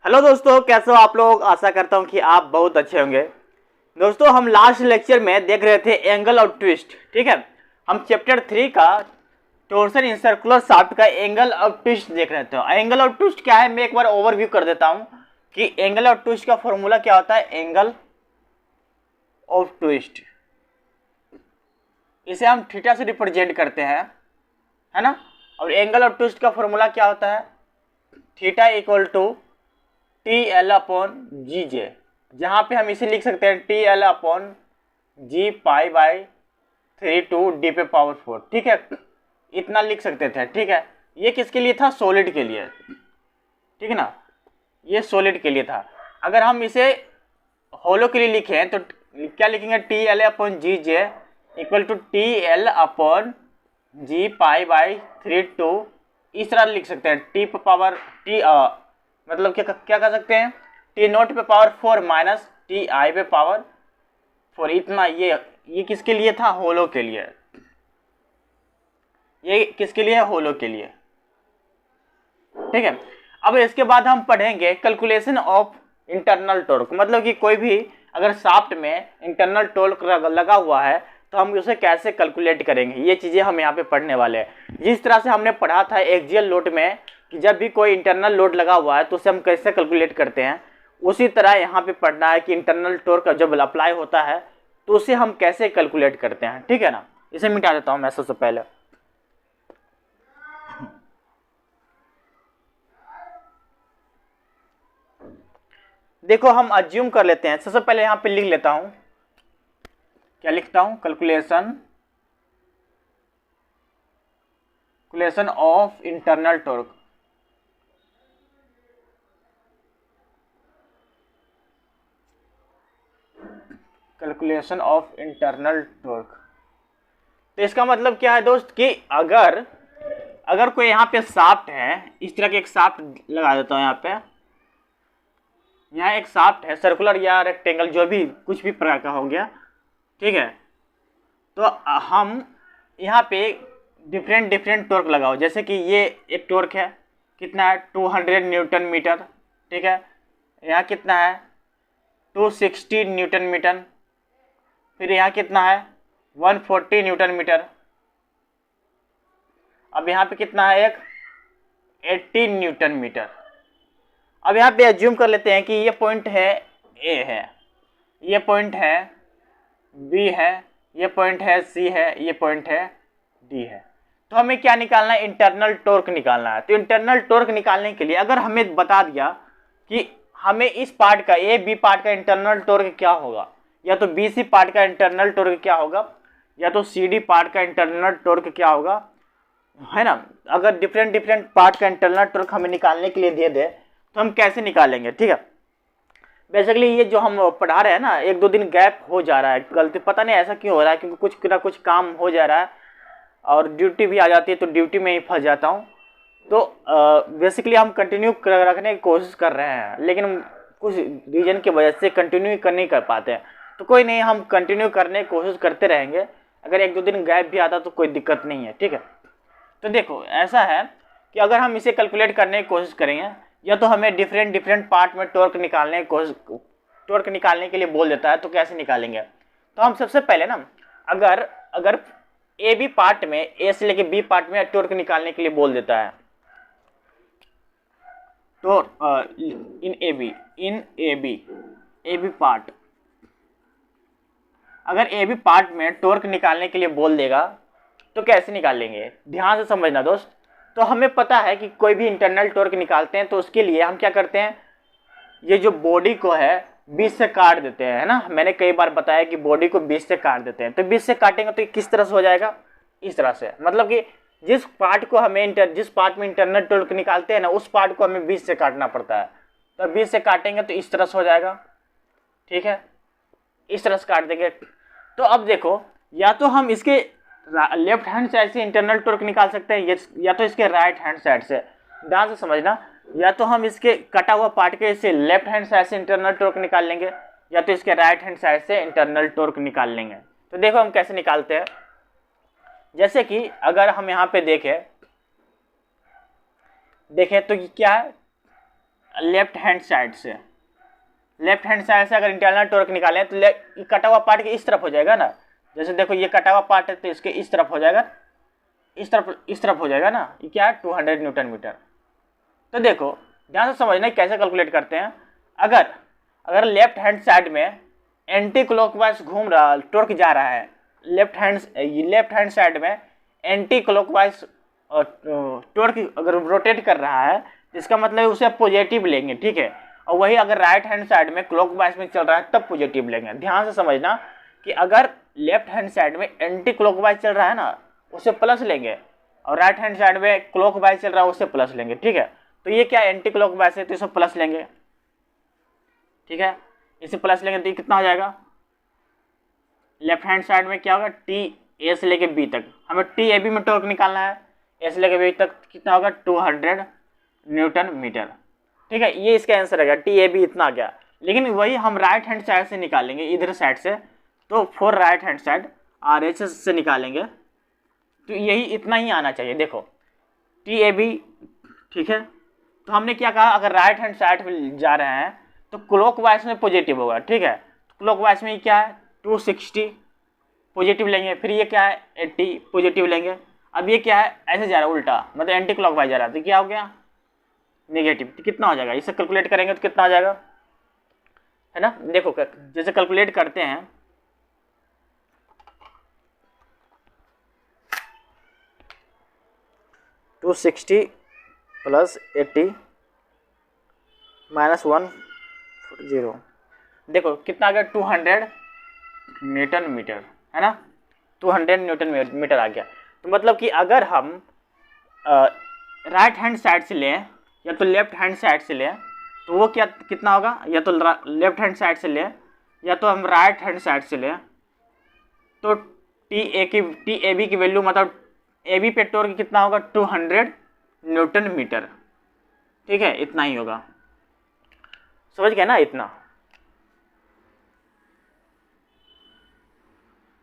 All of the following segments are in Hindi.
हेलो दोस्तों, कैसे हो आप लोग। आशा करता हूँ कि आप बहुत अच्छे होंगे। दोस्तों, हम लास्ट लेक्चर में देख रहे थे एंगल और ट्विस्ट। ठीक है, हम चैप्टर 3 का टोर्सन इन सर्कुलर शाफ्ट का एंगल और ट्विस्ट देख रहे थे। एंगल और ट्विस्ट क्या है, मैं एक बार ओवरव्यू कर देता हूँ कि एंगल और ट्विस्ट का फॉर्मूला क्या होता है। एंगल ऑफ ट्विस्ट, इसे हम थीटा से रिप्रेजेंट करते हैं, है ना। और एंगल ऑफ ट्विस्ट का फॉर्मूला क्या होता है, theta equal to T L upon G J, जहाँ पे हम इसे लिख सकते हैं T L upon G pi by 3 two D पे पावर 4। ठीक है, इतना लिख सकते थे। ठीक है, ये किसके लिए था, सॉलिड के लिए। ठीक है ना, ये सॉलिड के लिए था। अगर हम इसे होलो के लिए लिखें तो क्या लिखेंगे, T L upon G J equal to T L upon G pi by 3 two, इस तरह लिख सकते हैं। टी पे पावर टी मतलब क्या कर सकते हैं, टी नोट पे पावर 4 माइनस टी आई पे पावर 4। इतना ये किसके लिए था, होलो के लिए। ये किसके लिए है, होलो के लिए। ठीक है, अब इसके बाद हम पढ़ेंगे कैलकुलेशन ऑफ इंटरनल टॉर्क। मतलब कि कोई भी अगर शाफ्ट में इंटरनल टॉर्क लगा हुआ है तो हम उसे कैसे कैलकुलेट करेंगे, ये चीज़ें हम यहाँ पे पढ़ने वाले हैं। जिस तरह से हमने पढ़ा था एक्सियल लोड में कि जब भी कोई इंटरनल लोड लगा हुआ है तो उसे हम कैसे कैलकुलेट करते हैं, उसी तरह यहाँ पे पढ़ना है कि इंटरनल टॉर्क जब अप्लाई होता है तो उसे हम कैसे कैलकुलेट करते हैं। ठीक है ना, इसे मिटा देता हूँ मैं सबसे पहले। देखो, हम अज्यूम कर लेते हैं। सबसे पहले यहाँ पे लिख लेता हूँ, क्या लिखता हूँ, calculation of internal torque. Calculation of internal torque, तो इसका मतलब क्या है दोस्त कि अगर कोई यहाँ पे शाफ्ट है, इस तरह के एक शाफ्ट लगा देता हूँ यहाँ एक शाफ्ट है, सर्कुलर या रेक्टेंगल, जो भी कुछ भी प्रकार का हो गया। ठीक है, तो हम यहाँ पे डिफरेंट टॉर्क लगाओ। जैसे कि ये एक टॉर्क है, कितना है, 200 न्यूटन मीटर। ठीक है, यहाँ कितना है, 260 न्यूटन मीटर। फिर यहाँ कितना है, 140 न्यूटन मीटर। अब यहाँ पे कितना है, एक 80 न्यूटन मीटर। अब यहाँ पे एज्यूम कर लेते हैं कि ये पॉइंट है ए है, ये पॉइंट है बी है, ये पॉइंट है सी है, ये पॉइंट है डी है। तो हमें क्या निकालना है, इंटरनल टॉर्क निकालना है। तो इंटरनल टॉर्क निकालने के लिए अगर हमें बता दिया कि हमें इस पार्ट का, ए बी पार्ट का इंटरनल टॉर्क क्या होगा, या तो बी सी पार्ट का इंटरनल टॉर्क क्या होगा, या तो सी डी पार्ट का इंटरनल टॉर्क क्या होगा, है ना। अगर डिफरेंट पार्ट का इंटरनल टॉर्क हमें निकालने के लिए दे दे तो हम कैसे निकालेंगे। ठीक है, बेसिकली ये जो हम पढ़ा रहे हैं ना, एक दो दिन गैप हो जा रहा है, गलती पता नहीं ऐसा क्यों हो रहा है, क्योंकि कुछ ना कुछ काम हो जा रहा है और ड्यूटी भी आ जाती है, तो ड्यूटी में ही फंस जाता हूँ। तो बेसिकली हम कंटिन्यू रखने की कोशिश कर रहे हैं, लेकिन कुछ रीजन की वजह से कंटिन्यू नहीं कर पाते हैं। तो कोई नहीं, हम कंटिन्यू करने की कोशिश करते रहेंगे। अगर एक दो दिन गैप भी आता तो कोई दिक्कत नहीं है। ठीक है, तो देखो ऐसा है कि अगर हम इसे कैलकुलेट करने की कोशिश करेंगे, या तो हमें डिफरेंट पार्ट में टॉर्क निकालने के लिए बोल देता है, तो कैसे निकालेंगे। तो हम सबसे पहले ना, अगर ए बी पार्ट में, ए से लेके बी पार्ट में टॉर्क निकालने के लिए बोल देता है, तो इन ए बी पार्ट, अगर ए बी पार्ट में टॉर्क निकालने के लिए बोल देगा तो कैसे निकालेंगे, ध्यान से समझना दोस्त। तो हमें पता है कि कोई भी इंटरनल टॉर्क निकालते हैं तो उसके लिए हम क्या करते हैं, ये जो बॉडी को है 20 से काट देते हैं, है ना। मैंने कई बार बताया कि बॉडी को 20 से काट देते हैं। तो 20 से काटेंगे तो किस तरह से हो जाएगा, इस तरह से। मतलब कि जिस पार्ट में इंटरनल टॉर्क निकालते हैं ना, उस पार्ट को हमें 20 से काटना पड़ता है। तो 20 से काटेंगे तो इस तरह से हो जाएगा। ठीक है, इस तरह से काट देंगे। तो अब देखो, या तो हम इसके लेफ्ट हैंड साइड से इंटरनल टॉर्क निकाल सकते हैं, या तो इसके राइट हैंड साइड से। ध्यान से समझना, या तो हम इसके कटा हुआ पार्ट के से लेफ्ट हैंड साइड से इंटरनल टॉर्क निकाल लेंगे, या तो इसके राइट हैंड साइड से इंटरनल टॉर्क निकाल लेंगे। तो देखो हम कैसे निकालते हैं। जैसे कि अगर हम यहाँ पे देखें तो क्या है, लेफ्ट हैंड साइड से, लेफ्ट हैंड साइड से अगर इंटरनल टॉर्क निकालें तो कटा हुआ पार्ट के इस तरफ हो जाएगा ना, जैसे देखो ये कटा हुआ पार्ट है तो इसके इस तरफ हो जाएगा, इस तरफ हो जाएगा ना, ये क्या है 200 न्यूटन मीटर। तो देखो ध्यान से समझना कैसे कैलकुलेट करते हैं। अगर लेफ्ट हैंड साइड में एंटी क्लॉकवाइज घूम रहा टॉर्क जा रहा है, लेफ्ट हैंड साइड में एंटी क्लॉकवाइज टॉर्क अगर रोटेट कर रहा है तो इसका मतलब उसे पॉजिटिव लेंगे, ठीक है। और वही अगर राइट हैंड साइड में क्लॉकवाइज में चल रहा है तब पॉजिटिव लेंगे। ध्यान से समझना कि अगर लेफ्ट हैंड साइड में एंटी क्लॉकवाइज चल रहा है ना उसे प्लस लेंगे, और राइट हैंड साइड में क्लॉकवाइज चल रहा है उसे प्लस लेंगे, ठीक है। तो ये क्या एंटी क्लॉकवाइज है तो इसे प्लस लेंगे, ठीक है। इसे प्लस लेंगे तो ये कितना हो जाएगा, लेफ्ट हैंड साइड में क्या होगा टी ए से लेके बी तक, हमें टी ए बी में टॉर्क निकालना है, ए से लेके बी तक कितना होगा 200 न्यूटन मीटर, ठीक है। ये इसका आंसर रहेगा, टी ए बी इतना आ गया। लेकिन वही हम राइट हैंड साइड से निकालेंगे इधर साइड से, तो for right hand side R H से निकालेंगे तो यही इतना ही आना चाहिए। देखो टी ए बी, ठीक है। तो हमने क्या कहा, अगर राइट हैंड साइड में जा रहे हैं तो क्लॉकवाइज में पॉजिटिव होगा, ठीक है। क्लॉकवाइज में क्या है 260 पॉजिटिव लेंगे, फिर ये क्या है 80 पॉजिटिव लेंगे। अब ये क्या है ऐसे जा रहा है उल्टा, मतलब एंटी क्लॉकवाइज जा रहा है, तो क्या हो गया नेगेटिव। तो कितना हो जाएगा, इसे कैलकुलेट करेंगे तो कितना आ जाएगा, है ना। देखो जैसे कैलकुलेट करते हैं 260 प्लस 80 माइनस 140, देखो कितना आ गया 200 न्यूटन मीटर, है ना। 200 न्यूटन मीटर आ गया। तो मतलब कि अगर हम राइट हैंड साइड से लें या तो लेफ्ट हैंड साइड से लें तो वो क्या कितना होगा, या तो लेफ्ट हैंड साइड से लें या तो हम राइट हैंड साइड से लें, तो टी ए बी की वैल्यू मतलब ए बी पे टॉर्क कितना होगा 200 न्यूटन मीटर, ठीक है। इतना ही होगा, समझ गए ना इतना।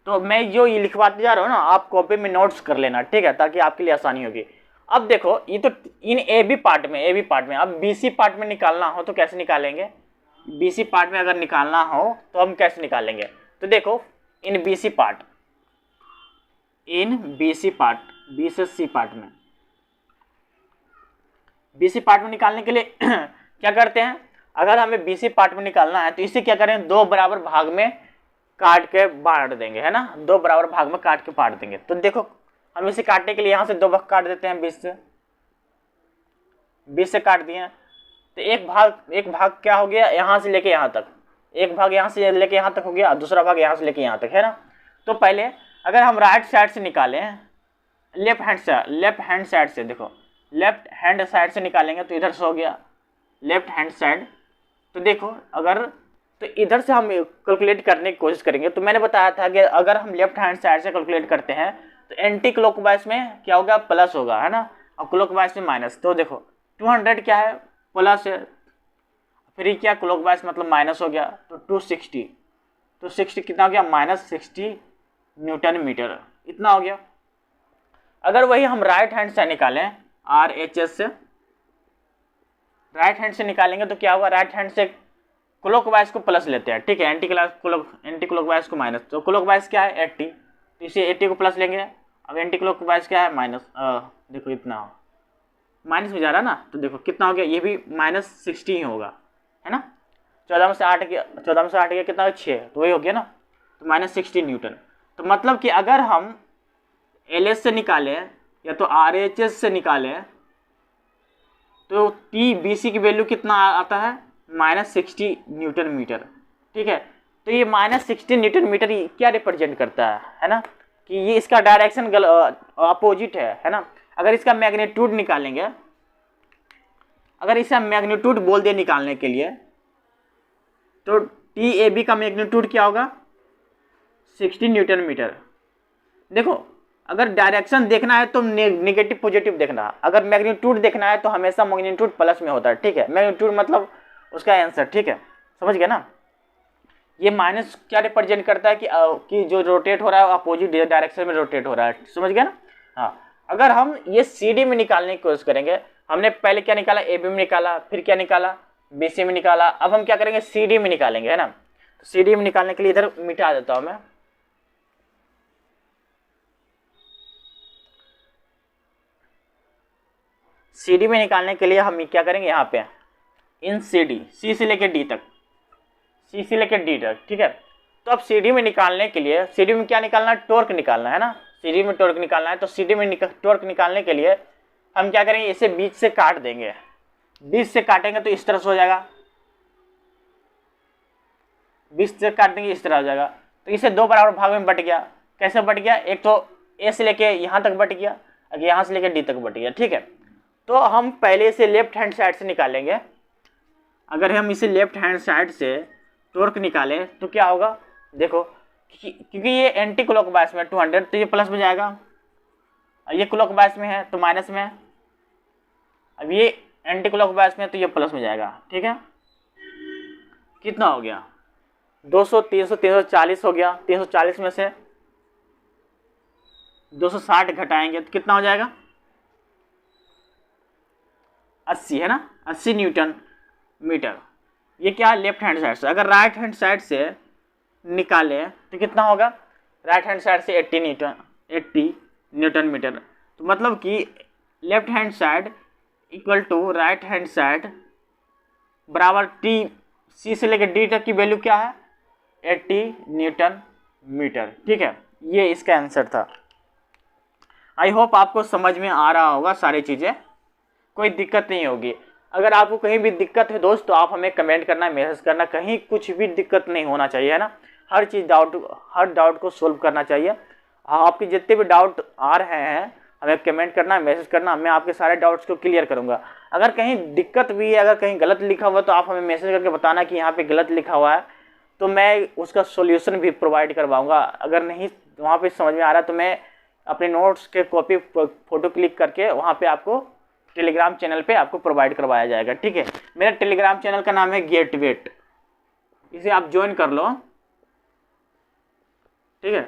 तो मैं जो ये लिखवाते जा रहा हूँ ना आप कॉपी में नोट्स कर लेना, ठीक है, ताकि आपके लिए आसानी होगी। अब देखो ये तो इन ए बी पार्ट में अब बी सी पार्ट में निकालना हो तो कैसे निकालेंगे, बी सी पार्ट में अगर निकालना हो तो हम कैसे निकालेंगे। तो देखो in B C part B से सी पार्ट में, बी सी पार्ट में निकालने के लिए क्या करते हैं, अगर हमें बी सी पार्ट में निकालना है तो इसे क्या करें, दो बराबर भाग में काट के बांट देंगे, है ना। दो बराबर भाग में काट के बांट देंगे। तो देखो हम इसे काटने के लिए यहाँ से दो भाग काट देते हैं, 20 से काट दिए। तो एक भाग क्या हो गया यहाँ से लेके यहाँ तक, एक भाग यहाँ से लेके यहाँ तक हो गया, दूसरा भाग यहाँ से लेके यहाँ तक, है ना। तो पहले अगर हम राइट साइड से निकालें, लेफ्ट हैंड साइड से, देखो लेफ्ट हैंड साइड से निकालेंगे तो इधर से हो गया लेफ्ट हैंड साइड। तो देखो तो इधर से हम कैलकुलेट करने की कोशिश करेंगे। तो मैंने बताया था कि अगर हम लेफ्ट हैंड साइड से कैलकुलेट करते हैं तो एंटी क्लॉकवाइज में क्या होगा प्लस होगा, है ना, और क्लॉकवाइज में माइनस। तो देखो 200 क्या है प्लस है, फिर क्या क्लॉकवाइज मतलब माइनस हो गया, तो 260, तो 60 कितना हो गया -60 न्यूटन मीटर, इतना हो गया। अगर वही हम राइट हैंड से निकालें RHS से, राइट हैंड से निकालेंगे तो क्या होगा, राइट हैंड से क्लॉकवाइज को प्लस लेते हैं, ठीक है, एंटी क्लॉकवाइज को माइनस। तो क्लॉकवाइज क्या है 80, तो इसे 80 को प्लस लेंगे। अब एंटी क्लॉकवाइज क्या है माइनस, देखो इतना माइनस में जा रहा है ना, तो देखो कितना हो गया, ये भी -60 ही होगा, है ना। 14 में से 8 गया कितना हो 6, तो वही हो गया ना, तो -60 न्यूटन। तो मतलब कि अगर हम LS से निकालें या तो RHS से निकालें तो TBC की वैल्यू कितना आता है -60 न्यूटन मीटर, ठीक है। तो ये -60 न्यूटन मीटर क्या रिप्रेजेंट करता है ना, कि ये इसका डायरेक्शन अपोजिट है ना। अगर इसका मैग्नीट्यूड निकालेंगे, अगर इसका मैग्नीट्यूड बोल दे निकालने के लिए, तो TAB का मैग्नीट्यूड क्या होगा 60 न्यूटन मीटर। देखो अगर डायरेक्शन देखना है तो नेगेटिव पॉजिटिव देखना, अगर मैग्नीट्यूड देखना है तो हमेशा मैग्नीट्यूड प्लस में होता है, ठीक है। मैग्नीट्यूड मतलब उसका आंसर, ठीक है, समझ गए ना। ये माइनस क्या रिप्रेजेंट करता है कि जो रोटेट हो रहा है अपोजिट डायरेक्शन में रोटेट हो रहा है, समझ गए ना। हाँ, अगर हम ये CD में निकालने की कोशिश करेंगे हमने पहले क्या निकाला, ए बी में निकाला, फिर क्या निकाला, बी सी में निकाला। अब हम क्या करेंगे, सी डी में निकालेंगे, है ना। तो सी डी में निकालने के लिए इधर मिटा देता हूं मैं। सी डी में निकालने के लिए हम क्या करेंगे, यहाँ पे इन सी डी, सी से लेकर डी तक, सी से लेकर डी तक, ठीक है। तो अब सी डी में निकालने के लिए, सी डी में क्या निकालना है, टॉर्क निकालना है ना, सी डी में टॉर्क निकालना है। तो सी डी में टॉर्क निकालने के लिए हम क्या करेंगे, इसे बीच से काट देंगे। बीच से काटेंगे तो इस तरह से हो जाएगा, बीच से काट देंगे इस तरह हो जाएगा। तो इसे दो बराबर भाग में बट गया। कैसे बट गया, एक तो ए से लेके यहाँ तक बट गया, अगर यहाँ से लेके डी तक बट गया, ठीक है। तो हम पहले इसे लेफ्ट हैंड साइड से निकालेंगे। अगर हम इसे लेफ्ट हैंड साइड से टॉर्क निकालें तो क्या होगा, देखो, क्योंकि ये एंटी क्लॉकवाइज में 200, तो ये प्लस में जाएगा, और ये क्लॉकवाइज में है तो माइनस में। अब ये एंटी क्लॉकवाइज में है तो ये प्लस में जाएगा, ठीक है। कितना हो गया, 200, 300, 340 हो गया। 340 में से 260 घटाएंगे तो कितना हो जाएगा, 80, है ना, 80 न्यूटन मीटर। ये क्या है, लेफ्ट हैंड साइड से। अगर राइट हैंड साइड से निकाले तो कितना होगा, राइट हैंड साइड से 80 न्यूटन मीटर। तो मतलब कि left hand side equal to right hand side बराबर टी, सी से लेकर डी तक की वैल्यू क्या है, 80 न्यूटन मीटर, ठीक है। ये इसका आंसर था। आई होप आपको समझ में आ रहा होगा सारी चीज़ें, कोई दिक्कत नहीं होगी। अगर आपको कहीं भी दिक्कत है दोस्त तो आप हमें कमेंट करना, मैसेज करना, कहीं कुछ भी दिक्कत नहीं होना चाहिए, है ना। हर चीज़ हर डाउट को सोल्व करना चाहिए। आपके जितने भी डाउट आ रहे हैं हमें कमेंट करना, मैसेज करना, मैं आपके सारे डाउट्स को क्लियर करूंगा। अगर कहीं दिक्कत भी है, अगर कहीं गलत लिखा हुआ तो आप हमें मैसेज करके बताना कि यहाँ पे गलत लिखा हुआ है, तो मैं उसका सॉल्यूशन भी प्रोवाइड करवाऊँगा। अगर नहीं वहाँ पर समझ में आ रहा है तो मैं अपने नोट्स के कॉपी फ़ोटो क्लिक करके वहाँ पर आपको टेलीग्राम चैनल पे आपको प्रोवाइड करवाया जाएगा, ठीक है। मेरा टेलीग्राम चैनल का नाम है गेटवेट, इसे आप ज्वाइन कर लो, ठीक है।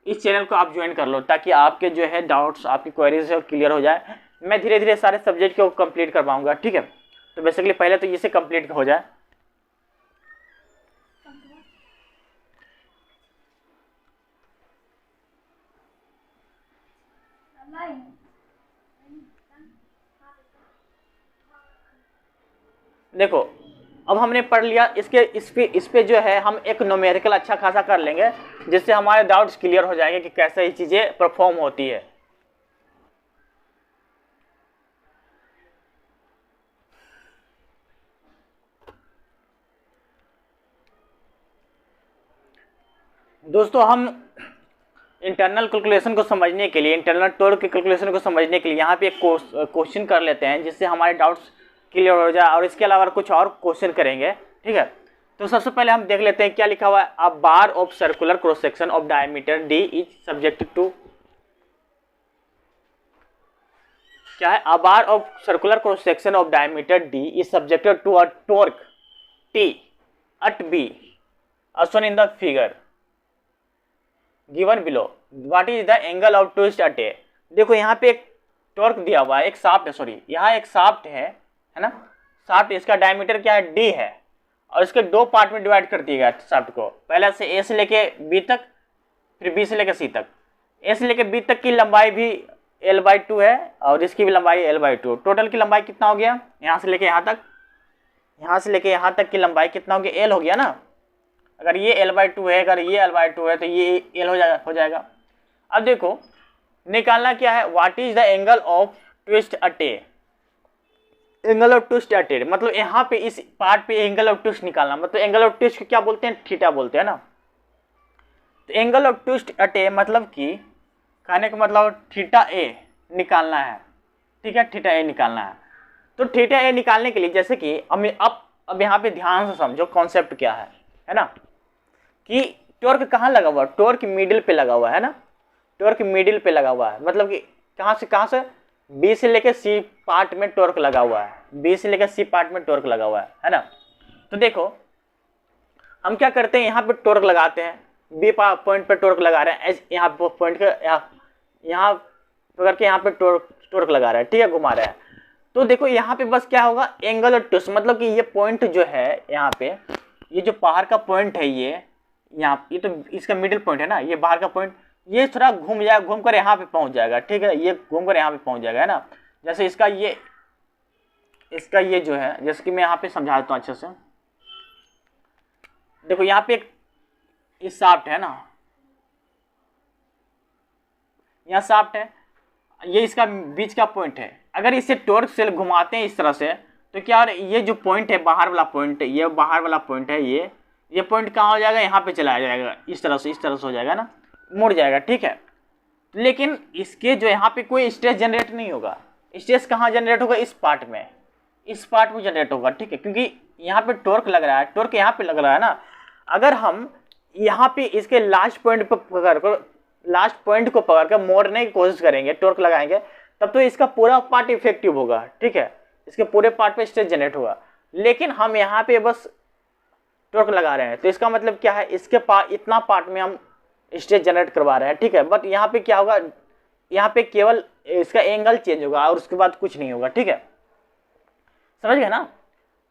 इस चैनल को आप ज्वाइन कर लो ताकि आपके जो है डाउट्स, आपकी क्वेरीज है क्लियर हो जाए। मैं धीरे धीरे सारे सब्जेक्ट को कंप्लीट करवाऊंगा, ठीक है। तो बेसिकली पहले तो इसे कंप्लीट हो जाए। देखो अब हमने पढ़ लिया, इस पे जो है हम एक न्यूमेरिकल अच्छा खासा कर लेंगे जिससे हमारे डाउट्स क्लियर हो जाएंगे कि कैसे ये चीज़ें परफॉर्म होती है। दोस्तों हम इंटरनल कैलकुलेशन को समझने के लिए, इंटरनल टॉर्क की कैलकुलेशन को समझने के लिए यहाँ पे एक क्वेश्चन कर लेते हैं जिससे हमारे डाउट्स क्लियर हो जाए, और इसके अलावा कुछ और क्वेश्चन करेंगे, ठीक है। तो सबसे पहले हम देख लेते हैं क्या लिखा हुआ है। A bar of circular cross section of diameter D is subjected to, क्या है, a bar of circular cross section of diameter D is subjected to a torque T at B as shown in the figure given below. What is the angle of twist at A? देखो यहाँ पे एक टॉर्क दिया हुआ है, एक शाफ्ट है, सॉरी यहाँ एक शाफ्ट है ना, शाफ्ट, इसका डायमीटर क्या है, D है, और इसके दो पार्ट में डिवाइड कर दिया गया शाफ्ट को। पहले से A से लेके B तक, फिर B से लेके C तक। A से लेके B तक की लंबाई भी L/2 है और इसकी भी लंबाई L/2। टोटल की लंबाई कितना हो गया, यहाँ से लेके यहाँ तक, यहाँ से लेके यहाँ तक की लंबाई कितना हो गया, L हो गया ना। अगर ये L/2 है, अगर ये L/2 है तो ये L हो जाएगा। अब देखो निकालना क्या है, what is the angle of twist at A. Angle of twist at A मतलब यहाँ पे इस पार्ट पे एंगल ऑफ ट्विस्ट निकालना, मतलब एंगल ऑफ ट्विस्ट को क्या बोलते हैं, थीटा बोलते हैं ना। तो angle of twist at A मतलब कि कहने का मतलब थीटा ए निकालना है, ठीक है, थीटा ए निकालना है। तो थीटा ए निकालने के लिए जैसे कि अब यहाँ पे ध्यान से समझो कॉन्सेप्ट क्या है ना, कि टॉर्क कहाँ लगा हुआ है, टॉर्क मिडिल पे लगा हुआ है ना, टॉर्क मिडिल पे लगा हुआ है, मतलब कि कहाँ से बी से लेकर सी पार्ट में टॉर्क लगा हुआ है, बी से लेकर सी पार्ट में टॉर्क लगा हुआ है ना। तो देखो हम क्या करते हैं, यहाँ पे टॉर्क लगाते हैं, बी पॉइंट पे टॉर्क लगा रहे हैं, यहाँ पॉइंट का यहाँ करके यहाँ पे टॉर्क लगा रहा है, ठीक है, घुमा रहा है। तो देखो यहाँ पे बस क्या होगा, एंगल और ट्विस्ट, मतलब कि ये पॉइंट जो है यहाँ पे, ये जो बाहर का पॉइंट है ये यहाँ, ये तो इसका मिडिल पॉइंट है ना, ये बाहर का पॉइंट, ये थोड़ा घूम जाएगा, घूम कर यहाँ पे पहुँच जाएगा, ठीक है, ये घूम कर यहाँ पे पहुँच जाएगा, है ना। जैसे इसका ये जो है, जैसे कि मैं यहाँ पे समझा देता हूँ अच्छे से। देखो यहाँ पे एक शाफ्ट है ना, यहाँ शाफ्ट है, ये इसका बीच का पॉइंट है। अगर इसे टॉर्क से घुमाते हैं इस तरह से, तो क्या ये जो पॉइंट है, बाहर वाला पॉइंट, ये बाहर वाला पॉइंट है, ये पॉइंट कहाँ हो जाएगा, यहाँ पे चला जाएगा, इस तरह से हो जाएगा ना, मुड़ जाएगा, ठीक है। लेकिन इसके जो यहाँ पे कोई स्ट्रेस जनरेट नहीं होगा। स्ट्रेस कहाँ जनरेट होगा, इस पार्ट में जनरेट होगा, ठीक है, क्योंकि यहाँ पे टॉर्क लग रहा है, टॉर्क यहाँ पे लग रहा है ना। अगर हम यहाँ पे इसके लास्ट पॉइंट को पकड़ कर मोड़ने की कोशिश करेंगे, टॉर्क लगाएंगे, तब तो इसका पूरा पार्ट इफेक्टिव होगा, ठीक है, इसके पूरे पार्ट पे स्ट्रेस जनरेट होगा। लेकिन हम यहाँ पे बस टॉर्क लगा रहे हैं, तो इसका मतलब क्या है, इसके इतना पार्ट में हम स्ट्रेस जनरेट करवा रहे हैं, ठीक है। बट यहाँ पे क्या होगा, यहाँ पे केवल इसका एंगल चेंज होगा और उसके बाद कुछ नहीं होगा, ठीक है, समझ गए ना।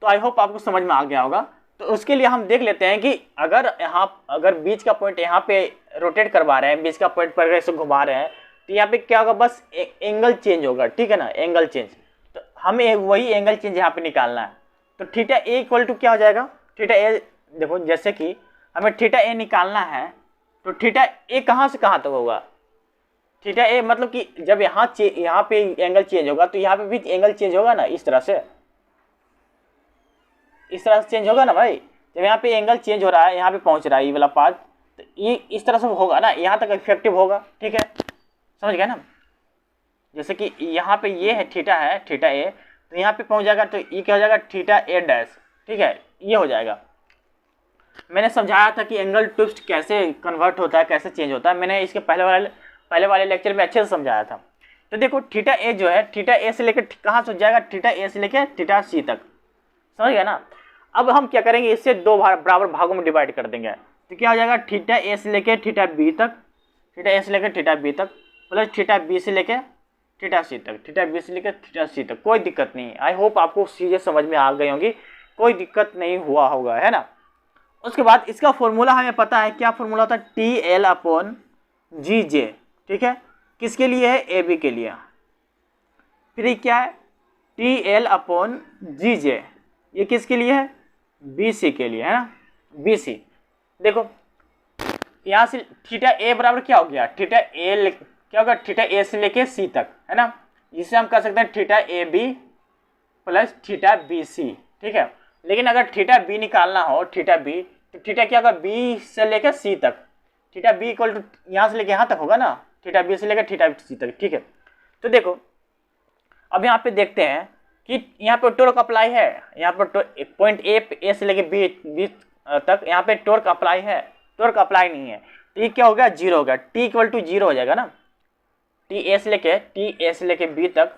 तो आई होप आपको समझ में आ गया होगा। तो उसके लिए हम देख लेते हैं कि अगर बीच का पॉइंट यहाँ पे रोटेट करवा रहे हैं, बीच का पॉइंट पर ऐसे घुमा रहे हैं, तो यहाँ पे क्या होगा, बस एंगल चेंज होगा, ठीक है ना, एंगल चेंज। तो हमें वही एंगल चेंज यहाँ पे निकालना है। तो थीटा ए इक्वल टू क्या हो जाएगा, थीटा ए, देखो जैसे कि हमें थीटा ए निकालना है, तो थीटा ए कहाँ से कहाँ तक होगा, थीटा ए मतलब कि जब यहाँ पे एंगल चेंज होगा, तो यहाँ पे भी एंगल चेंज होगा ना, इस तरह से चेंज होगा ना भाई। जब यहाँ पे एंगल चेंज हो रहा है, यहाँ पे पहुँच रहा है ये वाला पार्ट, तो ये इस तरह से होगा ना, यहाँ तक इफेक्टिव होगा, ठीक है, समझ गए ना। जैसे कि यहाँ पे ये है थीटा ए, तो यहाँ पे पहुँच जाएगा, तो ये क्या हो जाएगा, थीटा ए डैश, ठीक है, ये हो जाएगा। मैंने समझाया था कि एंगल ट्विस्ट कैसे कन्वर्ट होता है, कैसे चेंज होता है, मैंने इसके पहले वाले लेक्चर में अच्छे से समझाया था। तो देखो थीटा ए जो है, थीटा ए से लेकर कहाँ से हो जाएगा, थीटा ए से लेकर थीटा सी तक, समझ गया ना। अब हम क्या करेंगे, इससे दो बराबर भागों में डिवाइड कर देंगे, तो क्या हो जाएगा, थीटा ए से लेकर थीटा बी तक, थीटा ए से लेकर थीटा बी तक, प्लस थीटा बी से लेकर थीटा सी तक, थीटा बी से लेकर थीटा सी तक। कोई दिक्कत नहीं। आई होप आपको चीज़ें समझ में आ गई होंगी, कोई दिक्कत नहीं हुआ होगा, है ना। उसके बाद इसका फॉर्मूला हमें पता है, क्या फॉर्मूला होता है, टी एल अपॉन जी जे, ठीक है, किसके लिए है, ए बी के लिए। फिर क्या है, टी एल अपॉन जी जे, ये किसके लिए है, बी सी के लिए, है ना, बी सी। देखो यहाँ से थीटा ए बराबर क्या हो गया, थीटा ए क्या होगा, थीटा ए से लेके सी तक, है ना, जिसे हम कर सकते हैं theta A B plus theta B C, ठीक है। लेकिन अगर थीटा बी निकालना हो, थीटा बी, तो थीटा क्या होगा, बी से लेकर सी तक, थीटा बी इक्वल टू यहाँ से लेकर यहाँ तक होगा ना, थीटा बी से लेकर थीटा सी तक, ठीक है। तो देखो अब यहाँ पे देखते हैं कि यहाँ पे टॉर्क अप्लाई है, यहाँ पर पॉइंट ए से लेकर बी तक यहाँ पे टॉर्क अप्लाई है, टॉर्क अप्लाई नहीं है, तो ये क्या हो गया, जीरो हो गया, टी इक्वल टू जीरो हो जाएगा ना। टी ए से लेके बी तक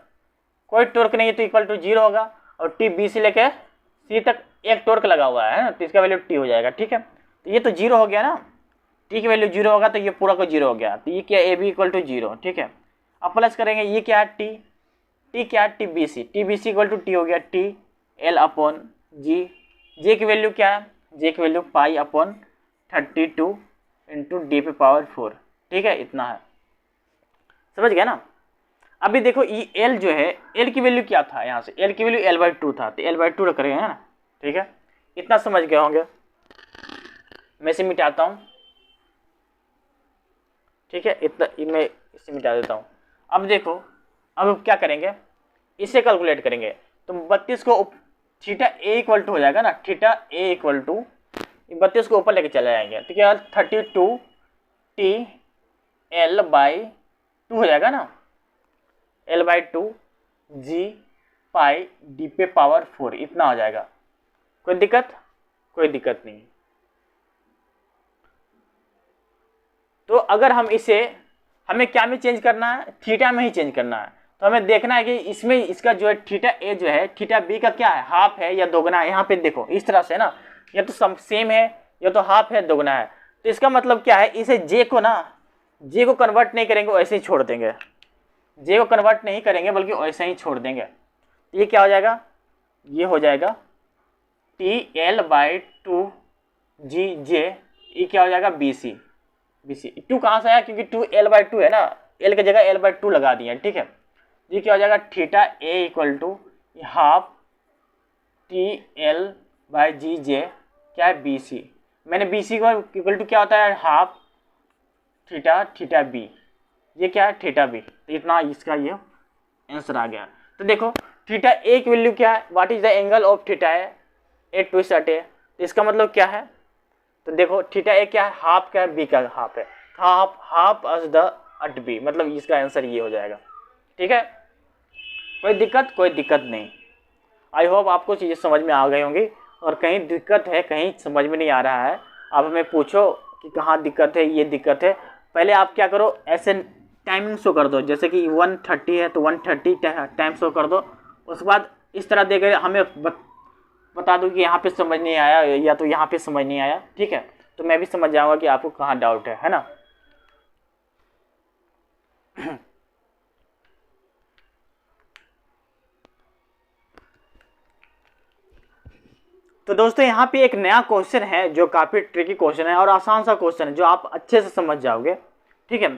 कोई टॉर्क नहीं है, तो इक्वल टू जीरो होगा, और टी बी से लेके सी तक एक टॉर्क लगा हुआ है ना, तो इसका वैल्यू टी हो जाएगा, ठीक है। तो ये तो जीरो हो गया ना, टी की वैल्यू जीरो होगा, तो ये पूरा को जीरो हो गया, तो ये क्या, A B equal to zero, ठीक है। अब प्लस करेंगे, ये क्या है, टी क्या है, T B C equal to T हो गया, T L upon G, J की वैल्यू क्या है, जे की value pi upon 32 into D पे पावर 4, ठीक है, इतना है, समझ गया ना। अभी देखो ये एल जो है, एल की वैल्यू क्या था, यहाँ से एल की वैल्यू L/2 था, तो L/2 रख रहे हैं ना, ठीक है, इतना समझ गए होंगे। मैं इसे मिटाता हूँ, ठीक है, इतना मैं इसे मिटा देता हूँ। अब देखो अब क्या करेंगे, इसे कैलकुलेट करेंगे, तो 32 को थीटा ए इक्वल टू हो जाएगा ना, थीटा ए इक्वल टू 32 को ऊपर लेके चले जाएंगे, तो क्या 32 टी L/2 हो जाएगा ना, L/2 जी पाई डी पे पावर 4, इतना हो जाएगा। कोई दिक्कत नहीं। तो अगर हम इसे, हमें क्या में चेंज करना है, थीटा में ही चेंज करना है, तो हमें देखना है कि इसमें इसका जो है थीटा ए जो है, थीटा बी का क्या है, हाफ है या दोगुना है। यहाँ पे देखो इस तरह से ना, या तो सेम है या तो हाफ है, दोगुना है, तो इसका मतलब क्या है, इसे जे को कन्वर्ट नहीं करेंगे, ऐसे ही छोड़ देंगे, जे को कन्वर्ट नहीं करेंगे बल्कि वैसे ही छोड़ देंगे। ये क्या हो जाएगा, ये हो जाएगा TL/2 GJ, ये क्या हो जाएगा BC। टू कहाँ से आया, क्योंकि 2L/2 है ना, L की जगह L/2 लगा दिया, ठीक है। ये क्या हो जाएगा theta A equal to half TL/GJ क्या है BC। मैंने BC को इक्वल टू क्या होता है हाफ थीटा B, ये क्या है थीटा B। तो इतना इसका ये आंसर आ गया। तो देखो थीटा A की वैल्यू क्या है, what is the angle of theta है, ए ट्विस्ट एट ए। तो इसका मतलब क्या है, तो देखो थीटा A क्या है, हाफ क्या है, B का हाफ है, half as the at B, मतलब इसका आंसर ये हो जाएगा। ठीक है, कोई दिक्कत नहीं। आई होप आपको चीज़ें समझ में आ गई होंगी, और कहीं दिक्कत है, कहीं समझ में नहीं आ रहा है, आप हमें पूछो कि कहाँ दिक्कत है, ये दिक्कत है। पहले आप क्या करो, ऐसे टाइमिंग शो कर दो, जैसे कि 1:30 है तो 1:30 टाइम शो कर दो। उसके बाद इस तरह देकर हमें बता दो कि यहाँ पे समझ नहीं आया या तो यहाँ पे समझ नहीं आया, ठीक है। तो मैं भी समझ जाऊँगा कि आपको कहाँ डाउट है ना। तो दोस्तों यहाँ पे एक नया क्वेश्चन है जो काफ़ी ट्रिकी क्वेश्चन है और आसान सा क्वेश्चन है जो आप अच्छे से समझ जाओगे, ठीक है।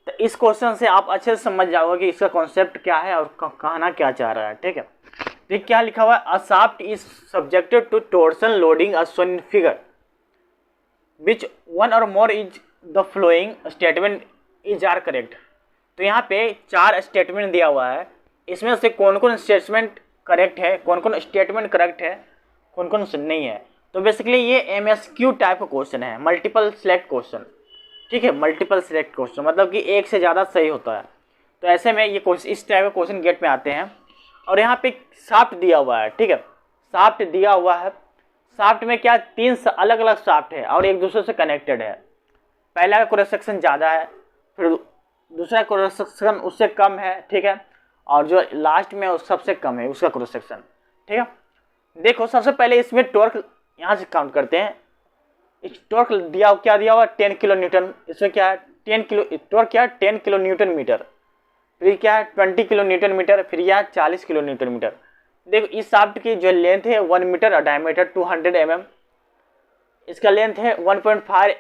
तो इस क्वेश्चन से आप अच्छे से समझ जाओगे कि इसका कॉन्सेप्ट क्या है और कहना क्या चाह रहा है, ठीक है। तो क्या लिखा हुआ है, a shaft is subjected to torsion loading a shown figure which one or more is the following statement is are correct. तो यहाँ पे 4 स्टेटमेंट दिया हुआ है, इसमें से कौन कौन स्टेटमेंट करेक्ट है, कौन कौन स्टेटमेंट करेक्ट है, कौन कौन नहीं है। तो बेसिकली ये MSQ टाइप का क्वेश्चन है, मल्टीपल सिलेक्ट क्वेश्चन, ठीक है। मल्टीपल सिलेक्ट क्वेश्चन मतलब कि एक से ज़्यादा सही होता है। तो ऐसे में ये क्वेश्चन, इस टाइप के क्वेश्चन गेट में आते हैं। और यहाँ पे शाफ्ट दिया हुआ है, ठीक है, शाफ्ट दिया हुआ है। शाफ्ट में क्या 3 अलग अलग शाफ्ट है और एक दूसरे से कनेक्टेड है। पहला का क्रॉस सेक्शन ज़्यादा है, फिर दूसरा क्रॉस सेक्शन उससे कम है, ठीक है, और जो लास्ट में उस सबसे कम है उसका क्रॉस सेक्शन, ठीक है। देखो सबसे पहले इसमें टॉर्क यहाँ से काउंट करते हैं। इस टॉर्क क्या दिया हुआ 10 किलो न्यूटन, इसमें क्या है 10 किलो टॉर्क, क्या है 10 किलो न्यूटन मीटर, फिर क्या है 20 किलो न्यूटन मीटर, फिर यह 40 किलो न्यूटन मीटर। देखो इस शाफ्ट की जो लेंथ है 1 मीटर और डायमीटर 200 mm, इसका लेंथ है 1.5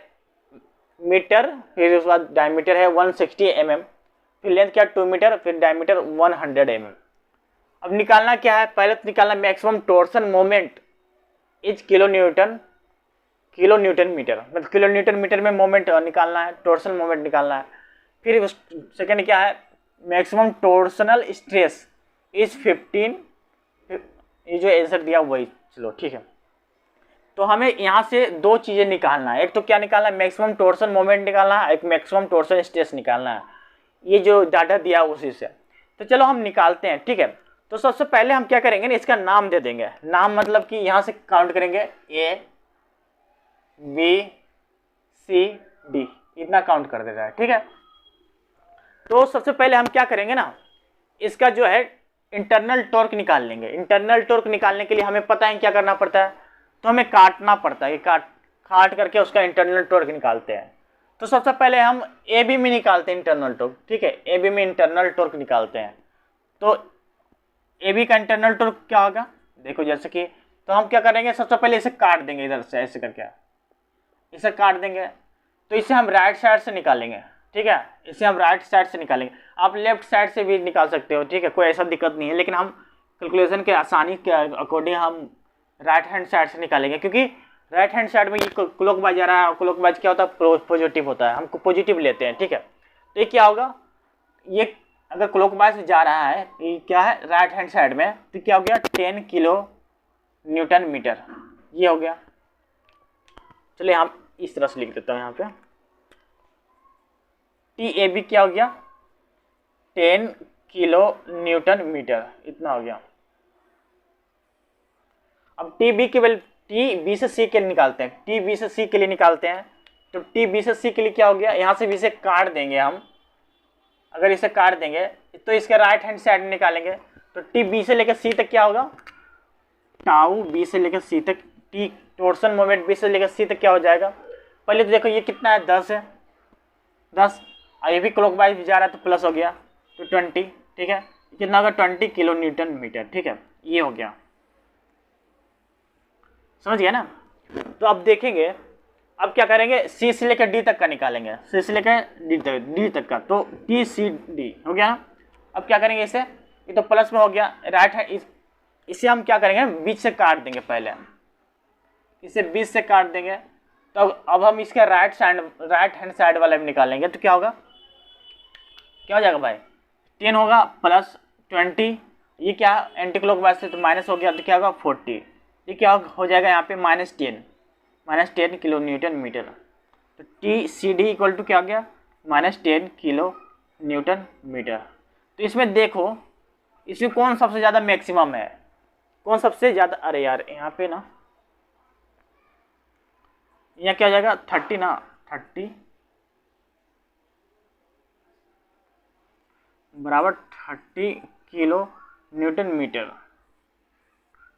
मीटर, फिर उसके बाद डायमीटर है 160 mm, फिर लेंथ क्या 2 मीटर, फिर डायमीटर 100 mm। अब निकालना क्या है, पहले तो निकालना maximum torsion moment is kilo newton metre, मतलब किलो न्यूटन मीटर में मोमेंट निकालना है, टोर्सन मोमेंट निकालना है। फिर सेकंड क्या है, मैक्सिमम टोर्सनल स्ट्रेस इज 15, ये जो आंसर दिया वही, चलो ठीक है। तो हमें यहाँ से 2 चीज़ें निकालना है, एक तो क्या निकालना है मैक्सिमम टोर्सन मोमेंट निकालना है, एक मैक्सिमम टोर्सन स्ट्रेस निकालना है, ये जो डाटा दिया उसी से। तो चलो हम निकालते हैं, ठीक है। तो सबसे पहले हम क्या करेंगे ना, इसका नाम दे देंगे। नाम मतलब कि यहाँ से काउंट करेंगे A B C D, इतना काउंट कर देता है, ठीक है। तो सबसे पहले हम क्या करेंगे ना, इसका जो है इंटरनल टॉर्क निकाल लेंगे। इंटरनल टॉर्क निकालने के लिए हमें पता है क्या करना पड़ता है, तो हमें काटना पड़ता है, काट करके उसका इंटरनल टॉर्क निकालते हैं। तो सबसे पहले हम AB में निकालते हैं इंटरनल टॉर्क, ठीक है, AB में इंटरनल टॉर्क निकालते हैं। तो AB का इंटरनल टॉर्क क्या होगा, देखो जैसे कि, तो हम क्या करेंगे सबसे पहले इसे काट देंगे, इधर से ऐसे करके इसे काट देंगे। तो इसे हम राइट साइड से निकालेंगे, ठीक है, इसे हम राइट साइड से निकालेंगे। आप लेफ्ट साइड से भी निकाल सकते हो, ठीक है, कोई ऐसा दिक्कत नहीं है, लेकिन हम कैलकुलेशन के आसानी के अकॉर्डिंग हम राइट हैंड साइड से निकालेंगे, क्योंकि राइट हैंड साइड में ये क्लॉकवाइज जा रहा है। क्लॉकवाइज क्या होता है, पॉजिटिव होता है, हमको पॉजिटिव लेते हैं, ठीक है। तो ये क्या होगा, ये अगर क्लॉकवाइज जा रहा है, ये क्या है राइट हैंड साइड में, तो क्या हो गया 10 किलो न्यूटन मीटर, ये हो गया। चलिए हम इस तरह से लिख देता हूँ यहाँ पे, TAB क्या हो गया 10 किलो न्यूटन मीटर, इतना हो गया। अब TB के वैल्यू TB से C के लिए निकालते हैं, TB से C के लिए निकालते हैं। तो TB से C के लिए क्या हो गया, यहाँ से भी इसे काट देंगे हम, अगर इसे काट देंगे तो इसके राइट हैंड साइड में निकालेंगे। तो TB से लेकर C तक क्या होगा, टाउ B से लेकर C तक, T टोर्सन मोमेंट B से लेकर C तक क्या हो जाएगा। पहले तो देखो ये कितना है 10 है, 10, ये भी क्लॉकवाइज जा रहा है तो प्लस हो गया, तो 20, ठीक है, कितना होगा 20 किलो न्यूटन मीटर, ठीक है, ये हो गया, समझ गया ना। तो अब देखेंगे, अब क्या करेंगे, सी से लेकर डी तक का निकालेंगे, सी से लेकर डी तक का, तो टी सी डी हो गया। अब क्या करेंगे इसे, ये तो प्लस में हो गया, राइट है, इसे हम क्या करेंगे बीच से काट देंगे, पहले इसे बीच से काट देंगे। तो अब हम इसका राइट हैंड साइड वाला भी निकालेंगे, तो क्या होगा, क्या हो जाएगा भाई, 10 होगा प्लस 20, ये क्या एंटी क्लॉकवाइज से तो माइनस हो गया, तो क्या होगा 40, ये क्या हो जाएगा यहाँ पे -10 किलो न्यूटन मीटर। तो T C D equal to क्या हो गया, -10 किलो न्यूटन मीटर। तो इसमें देखो, इसमें कौन सबसे ज़्यादा मैक्सिमम है, कौन सबसे ज़्यादा, अरे यार यहाँ पे ना, यहाँ क्या हो जाएगा 30 ना, 30 बराबर 30 किलो न्यूटन मीटर,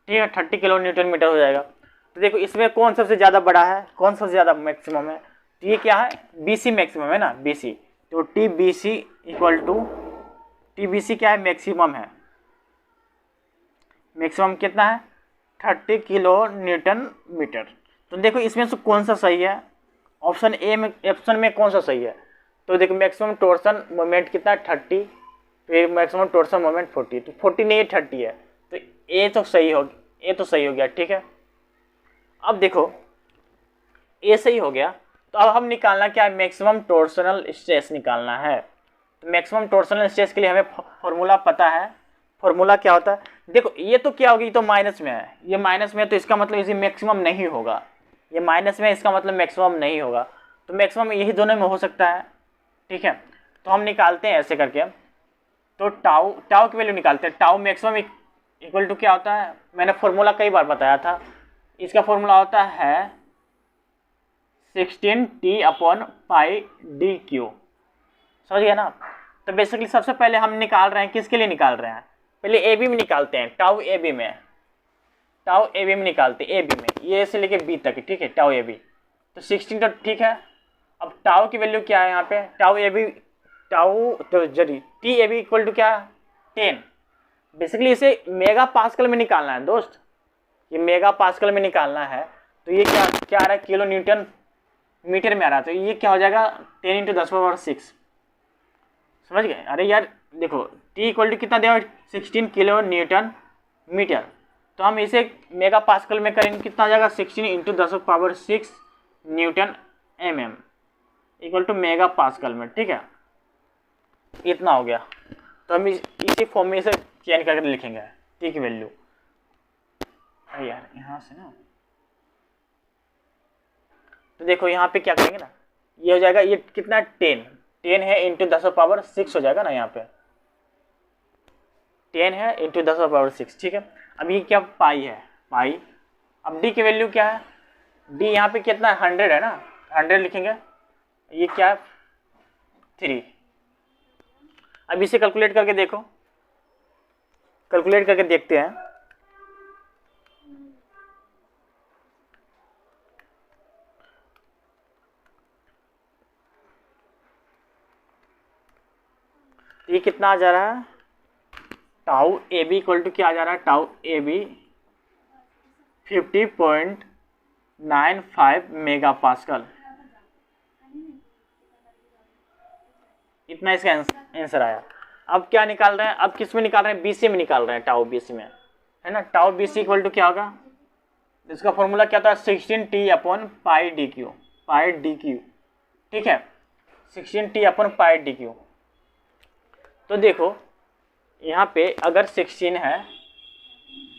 ठीक है, 30 किलो न्यूटन मीटर हो जाएगा। तो देखो इसमें कौन सबसे ज़्यादा बड़ा है, कौन सबसे ज़्यादा मैक्सिमम है, तो ये क्या है, BC मैक्सिमम है ना, BC, तो TBC इक्वल टू, TBC क्या है, मैक्सिमम है, मैक्सिमम कितना है 30 किलो न्यूटन मीटर। तो देखो इसमें से कौन सा सही है, ऑप्शन में कौन सा सही है, तो देखो मैक्सिमम टोर्सन मोमेंट कितना है 30, फिर मैक्सिमम टोर्सन मोमेंट 40, तो 40 नहीं 30 है, तो ए तो सही हो गया, ठीक है। अब देखो ए सही हो गया, तो अब हम निकालना क्या है, मैक्सिमम टोर्सनल स्ट्रेस निकालना है। तो मैक्सिमम टोर्सनल स्ट्रेस के लिए हमें फॉर्मूला पता है, फॉर्मूला क्या होता है, देखो ये तो क्या होगी, ये तो माइनस में है, ये माइनस में है, तो इसका मतलब इसे मैक्सिमम नहीं होगा, ये माइनस में है, इसका मतलब मैक्सिमम नहीं होगा, तो मैक्सिमम यही दोनों में हो सकता है, ठीक है। तो हम निकालते हैं ऐसे करके, तो टाउ की वैल्यू निकालते हैं, टाउ मैक्सिमम इक्वल टू क्या होता है, मैंने फॉर्मूला कई बार बताया था, इसका फॉर्मूला होता है 16T/πdq, समझ गया ना। तो बेसिकली सबसे पहले हम निकाल रहे हैं, किसके लिए निकाल रहे हैं, पहले ए बी में निकालते हैं, टाउ ए बी में निकालते हैं, ए बी में, ये से लेके बी तक, ठीक है, टाउ ए बी, तो 16 तो ठीक है। अब टाउ की वैल्यू क्या है यहाँ पे, टाउ तो जरी T A B equal to क्या, 10, बेसिकली इसे मेगा पास्कल में निकालना है दोस्त, ये मेगा पास्कल में निकालना है, तो ये क्या आ रहा है, किलो न्यूटन मीटर में आ रहा है, तो ये क्या हो जाएगा 10 × 10⁻⁶, समझ गए। अरे यार देखो टी इक्वल टू कितना दिया, 16 किलो न्यूटन मीटर, तो हम इसे मेगा पास्कल में करेंगे, कितना आ जाएगा 16 × 10⁻⁶ Newton mm equal to mega pascal में, ठीक है, इतना हो गया। तो हम इसी फॉर्म में इसे चेंज करके लिखेंगे टी की वैल्यू, अरे यार यहाँ से ना, तो देखो यहाँ पे क्या करेंगे ना, ये हो जाएगा, ये कितना 10 है इंटू 10⁻⁶ हो जाएगा ना, यहाँ पे 10 है इंटू 10⁻⁶, ठीक है। अब ये क्या पाई है, पाई, अब डी की वैल्यू क्या है, डी यहाँ पे कितना है 100 है ना, 100 लिखेंगे, ये क्या है 3। अब इसे कैलकुलेट करके देखो, कैलकुलेट करके देखते हैं, ये कितना आ जा रहा है, tau A B equal to क्या आ जा रहा है, tau A B 50.95 mega pascal, इतना इसका आंसर आया। अब क्या निकाल रहे हैं, अब किस में निकाल रहे हैं, बीसी में निकाल रहे हैं, टाउ बीसी में, है ना। टाउ बीसी इक्वल टू क्या होगा, इसका फॉर्मूला क्या था, 16T/πdq, ठीक है, 16T/πdq। तो देखो यहाँ पे अगर 16 है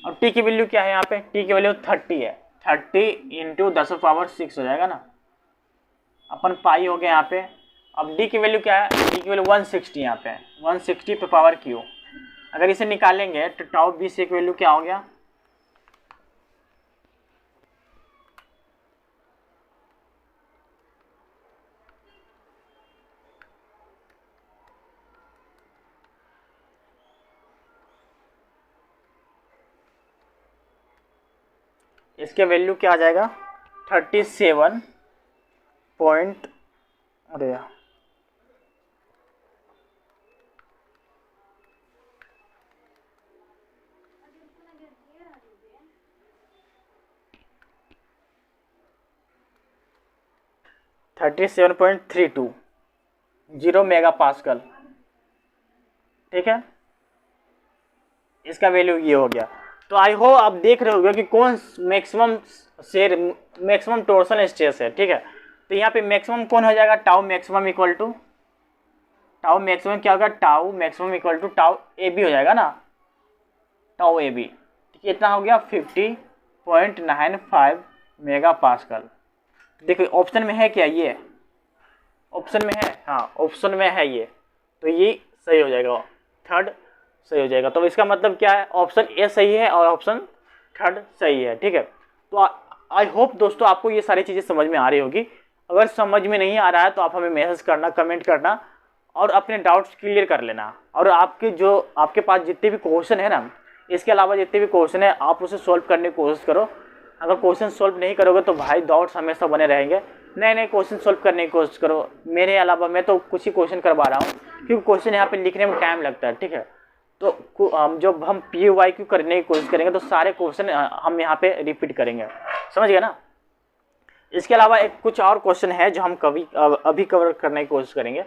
और टी की वैल्यू क्या है, यहाँ पे टी की वैल्यू 30 है, 30 × 10⁻⁶ हो जाएगा ना, अपन पाई हो गया यहाँ पे। अब डी की वैल्यू क्या है, डी की वैल्यू 160, यहाँ पे 160 पे पावर क्यू, अगर इसे निकालेंगे तो टाउ बी सी की वैल्यू क्या हो गया, इसके वैल्यू क्या आ जाएगा 37 पॉइंट, अरे 37.32 0 मेगा पास्कल, ठीक है, इसका वैल्यू ये हो गया। तो आई होप आप देख रहे होगे कि कौन मैक्सिमम शेयर मैक्सिमम टोर्सल स्ट्रेस है, ठीक है। तो यहाँ पे मैक्सिमम कौन हो जाएगा, tau maximum equal to tau maximum क्या होगा, tau maximum equal to tau A B हो जाएगा ना, टाउ ए बी, ठीक है, इतना हो गया 50.95 मेगा पास्कल। देखिए ऑप्शन में है क्या, ये ऑप्शन में है, हाँ ऑप्शन में है ये, तो ये सही हो जाएगा, थर्ड सही हो जाएगा। तो इसका मतलब क्या है, ऑप्शन ए सही है और ऑप्शन थर्ड सही है, ठीक है। तो आई होप दोस्तों आपको ये सारी चीज़ें समझ में आ रही होगी। अगर समझ में नहीं आ रहा है तो आप हमें मैसेज करना, कमेंट करना और अपने डाउट्स क्लियर कर लेना। और आपके पास जितने भी क्वेश्चन है ना, इसके अलावा जितने भी क्वेश्चन है आप उसे सॉल्व करने की कोशिश करो। अगर क्वेश्चन सॉल्व नहीं करोगे तो भाई डाउट्स हमेशा बने रहेंगे। नए नए क्वेश्चन सॉल्व करने की कोशिश करो। मेरे अलावा मैं तो कुछ ही क्वेश्चन करवा रहा हूँ, क्योंकि क्वेश्चन यहाँ पे लिखने में टाइम लगता है, ठीक है। तो जब हम PYQ करने की कोशिश करेंगे तो सारे क्वेश्चन हम यहाँ पे रिपीट करेंगे, समझ गए ना। इसके अलावा एक कुछ और क्वेश्चन है जो हम अभी कवर करने की कोशिश करेंगे।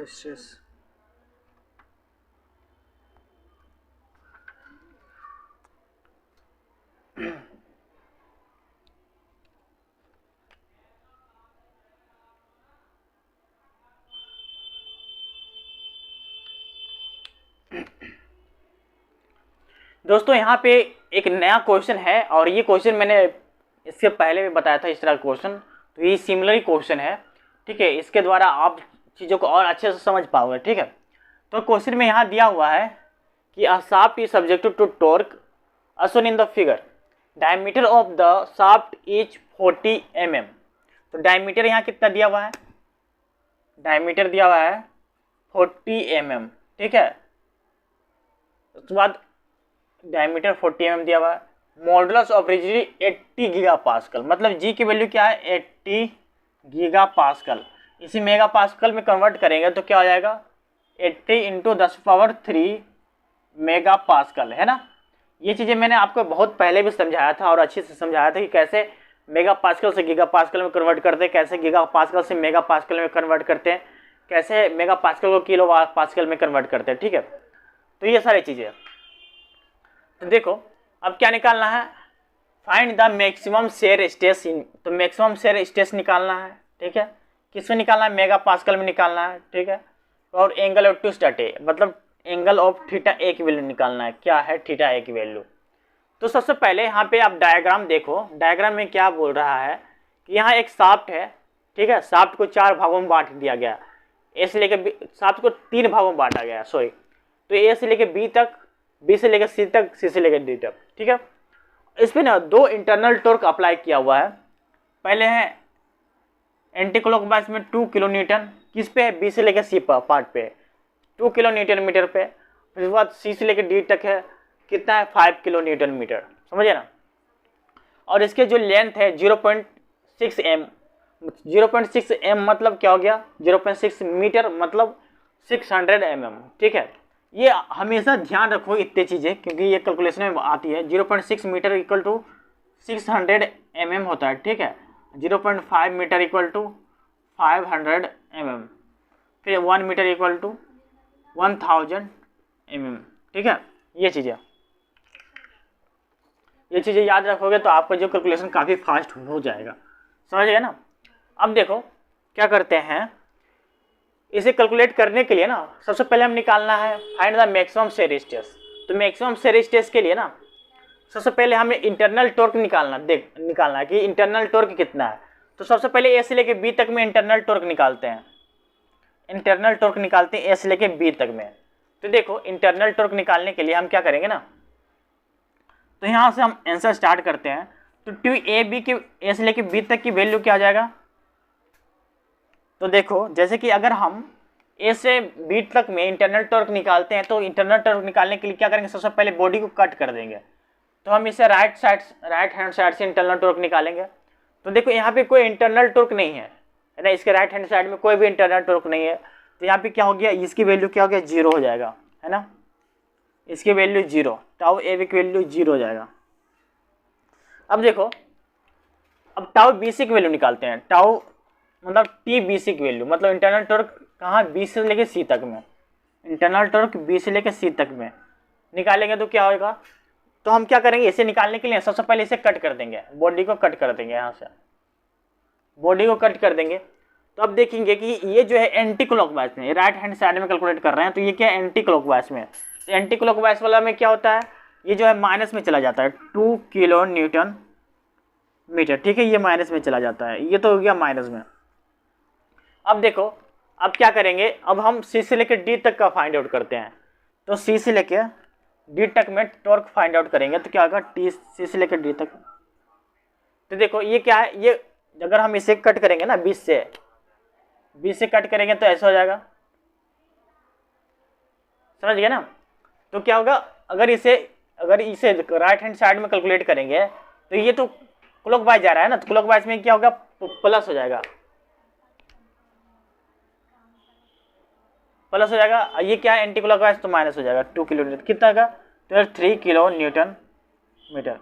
स्ट्रेस दोस्तों यहाँ पे एक नया क्वेश्चन है, और ये क्वेश्चन मैंने इससे पहले भी बताया था इस तरह का क्वेश्चन, तो ये सिमिलर ही क्वेश्चन है, ठीक है। इसके द्वारा आप चीज़ों को और अच्छे से समझ पाओगे, ठीक है। तो क्वेश्चन में यहाँ दिया हुआ है कि a shaft is subjected to torque as shown in the figure, diameter of the shaft is 40 mm। तो डायमीटर यहाँ कितना दिया हुआ है, डायमीटर दिया हुआ है 40 mm, ठीक है। उसके बाद डायमीटर 40 mm दिया हुआ है। Modulus of rigidity 80 giga pascal, मतलब जी की वैल्यू क्या है 80 गीगा पास्कल। इसी मेगा पास्कल में कन्वर्ट करेंगे तो क्या हो जाएगा 80 × 10⁻³ मेगा पास्कल, है ना। ये चीज़ें मैंने आपको बहुत पहले भी समझाया था और अच्छे से समझाया था कि कैसे मेगा पास्कल से गीगा पास्कल में कन्वर्ट करते हैं, कैसे गीगा पास्कल से मेगा पास्कल में कन्वर्ट करते हैं, कैसे मेगा पास्कल को किलो पास्कल में कन्वर्ट करते हैं, ठीक है। तो ये सारी चीज़ें, तो देखो अब क्या निकालना है, find the maximum shear stress in, तो मैक्सिमम शेयर स्ट्रेस निकालना है, ठीक है। किसमें निकालना है, मेगा पास्कल में निकालना है, ठीक है। और एंगल ऑफ ट्विस्ट अटे, मतलब एंगल ऑफ थीटा ए की वैल्यू निकालना है, क्या है थीटा ए की वैल्यू। तो सबसे पहले यहाँ पे आप डायग्राम देखो, डायग्राम में क्या बोल रहा है कि यहाँ एक शाफ्ट है, ठीक है। शाफ्ट को 4 भागों में बांट दिया गया, ए से लेकर शाफ्ट को 3 भागों में बांटा गया, सॉरी। तो ए से लेकर बी तक, बी से लेकर सी तक, सी से लेकर डी तक, ठीक है। इस पर ना 2 इंटरनल टॉर्क अप्लाई किया हुआ है। पहले है एंटी क्लॉकवाइज में 2 किलो न्यूटन, किस पे है, बी से लेकर सी पार्ट पे 2 किलो न्यूटन मीटर पे। फिर उसके बाद सी से लेकर डी तक है कितना है 5 किलो न्यूटन मीटर, समझे ना। और इसके जो लेंथ है 0.6 m, 0.6 m मतलब क्या हो गया 0.6 मीटर मतलब 600 mm, ठीक है। ये हमेशा ध्यान रखो इतने चीज़ें, क्योंकि ये कैलकुलेशन में आती है। 0.6 मीटर इक्वल टू 600 mm होता है, ठीक है। 0.5 मीटर इक्वल टू 500 mm, फिर 1 मीटर इक्वल टू 1000 mm, ठीक है। ये चीज़ें याद रखोगे तो आपका जो कैलकुलेशन काफ़ी फास्ट हो जाएगा, समझ गए ना। अब देखो क्या करते हैं, इसे कैलकुलेट करने के लिए ना सबसे पहले हम निकालना है find the maximum shear stress. तो मैक्सिमम शेयर स्ट्रेस के लिए ना सबसे पहले हमें इंटरनल टॉर्क निकालना है कि इंटरनल टॉर्क कितना है। तो सबसे पहले ए से लेके बी तक में इंटरनल टॉर्क निकालते हैं, इंटरनल टॉर्क निकालते हैं ए से लेके बी तक में। तो देखो इंटरनल टॉर्क निकालने के लिए हम क्या करेंगे ना, तो यहाँ से हम आंसर स्टार्ट करते हैं। तो टू ए बी की ए से लेके बी तक की वैल्यू क्या आ जाएगा। तो देखो जैसे कि अगर हम ए से बी तक में इंटरनल टॉर्क निकालते हैं, तो इंटरनल टॉर्क निकालने के लिए क्या करेंगे, सबसे पहले बॉडी को कट कर देंगे। तो हम इसे राइट हैंड साइड से इंटरनल टॉर्क निकालेंगे। तो देखो यहाँ पे कोई इंटरनल टॉर्क नहीं है ना, इसके राइट हैंड साइड में कोई भी इंटरनल टॉर्क नहीं है। तो यहाँ पे क्या हो गया, इसकी वैल्यू क्या हो गया, 0 हो जाएगा, है ना, इसकी वैल्यू 0, टाउ ए बी की वैल्यू 0 हो जाएगा। अब देखो, अब टाउ बी सी की वैल्यू निकालते हैं। टाउ मतलब टी बी सी की वैल्यू, मतलब इंटरनल टॉर्क कहाँ, बी से लेके सी तक में, इंटरनल टॉर्क बी से लेके सी तक में निकालेंगे तो क्या होगा। तो हम क्या करेंगे, इसे निकालने के लिए सबसे पहले इसे कट कर देंगे, बॉडी को कट कर देंगे, यहाँ से बॉडी को कट कर देंगे। तो अब देखेंगे कि ये जो है एंटी क्लॉकवाइज में, राइट हैंड साइड में कैलकुलेट कर रहे हैं, तो ये क्या है, एंटी क्लॉकवाइज में। तो एंटी क्लॉकवाइज वाला में क्या होता है, ये जो है माइनस में चला जाता है, 2 किलो न्यूटन मीटर, ठीक है, ये माइनस में चला जाता है, ये तो हो गया माइनस में। अब देखो, अब क्या करेंगे, अब हम सी से लेकर डी तक का फाइंड आउट करते हैं। तो सी से लेकर डी तक में टॉर्क फाइंड आउट करेंगे, तो क्या होगा, टी सी से लेकर डी तक। तो देखो ये क्या है, ये अगर हम इसे कट करेंगे ना 20 से कट करेंगे तो ऐसा हो जाएगा, समझ गए ना। तो क्या होगा, अगर इसे राइट हैंड साइड में कैलकुलेट करेंगे तो ये तो क्लॉकवाइज जा रहा है ना, तो क्लॉकवाइज में क्या होगा, प्लस हो जाएगा, प्लस हो जाएगा। ये क्या है, एंटी क्लॉकवाइज, तो माइनस हो जाएगा, 2 किलो न्यूटन, कितना का, तो 3 किलो न्यूटन मीटर,